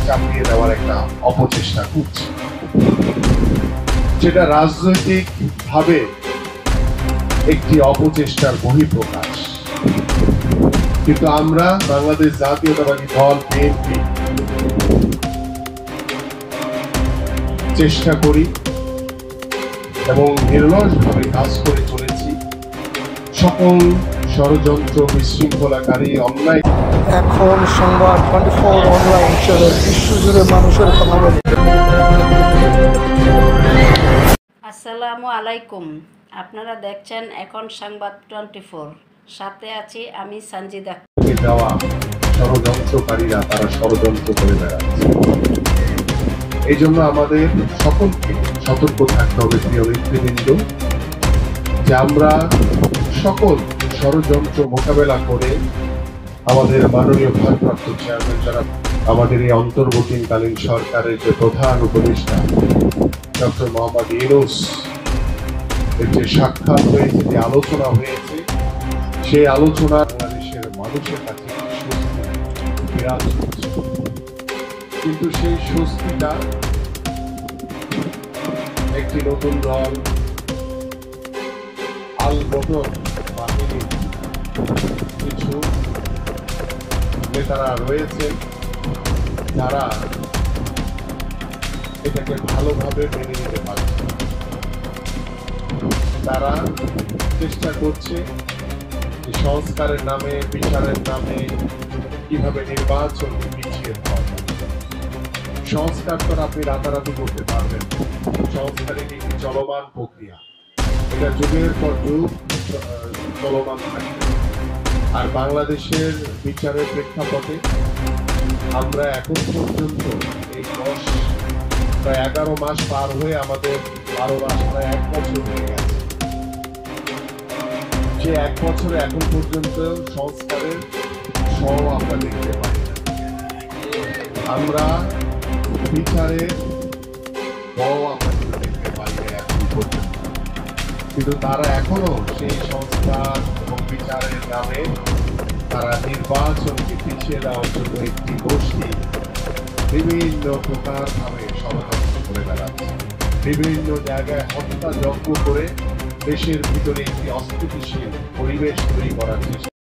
চাপিয়ে দেওয়ার একটা অপচেষ্টা করছে, যেটা রাজনৈতিক ভাবে একটি অপচেষ্টার বহিঃপ্রকাশ। কিন্তু আমরা বাংলাদেশ জাতীয়তাবাদী দল বিএনপি চেষ্টা করি এবং নিরলসভাবে কাজ করে চলেছি সকল ষড়যন্ত্র, বিশৃঙ্খলাকারী, অন্যায়। এখন সংবাদ 24 অনলাইন চ্যানেল বিশ্বজুড়ে মানুষের কথা বলে। আসসালামু আলাইকুম, আপনারা দেখছেন এখন সংবাদ 24, সাথে আছি আমি সঞ্জিদা। দেওয়া ষড়যন্ত্রকারীরা তারা ষড়যন্ত্র করে বেড়াচ্ছে। এই জন্য আমাদের সকলকে সতর্ক থাকতে হবে, প্রিয় নেতৃবৃন্দ, যে আমরা সকল ষড়যন্ত্র মোকাবেলা করে আমাদের মাননীয় ভারপ্রাপ্ত চেয়ারম্যান যারা আমাদের এই অন্তর্বর্তীকালীন সরকারের যে প্রধান উপদেষ্টা ডক্টর মোহাম্মদ ইউনূস এর যে সাক্ষাৎ হয়েছে, যে আলোচনা হয়েছে, সেই আলোচনা বাংলাদেশের মানুষের কাছে স্বস্তি বিরাজ করছে। কিন্তু সেই স্বস্তিটা একটি নতুন দল আল বদর বাহিনীর কিছু নেতারা রয়েছে যারা এটাকে ভালোভাবে মেনে নিতে পারছে। তারা চেষ্টা করছে সংস্কারের নামে, বিচারের নামে কিভাবে নির্বাচন পিছিয়ে দেওয়া যায়। সংস্কার তো আপনি রাতারাতি করতে পারবেন, সংস্কার একটি চলমান প্রক্রিয়া, এটা যুগের পর যুগ চলমান থাকবে। আর বাংলাদেশের বিচারের প্রেক্ষাপটে আমরা এখন পর্যন্ত এই প্রায় 11 মাস পার হয়ে আমাদের 12 মাস, প্রায় 1 বছর হয়ে গেছে। যে 1 বছরে এখন পর্যন্ত সংস্কারের সহ আমরা দেখতে পাই না। আমরা বিচারের আমরা দেখতে পাই না এখন পর্যন্ত। কিন্তু তারা এখনো সেই সংস্কার এবং বিচারের নামে তারা নির্বাচনকে পিছিয়ে দেওয়ার জন্য একটি গোষ্ঠী বিভিন্ন প্রকার ভাবে ষড়যন্ত্র করে বেড়াচ্ছে, বিভিন্ন জায়গায় হত্যাযজ্ঞ করে দেশের ভিতরে একটি অস্থিতিশীল পরিবেশ তৈরি করার চেষ্টা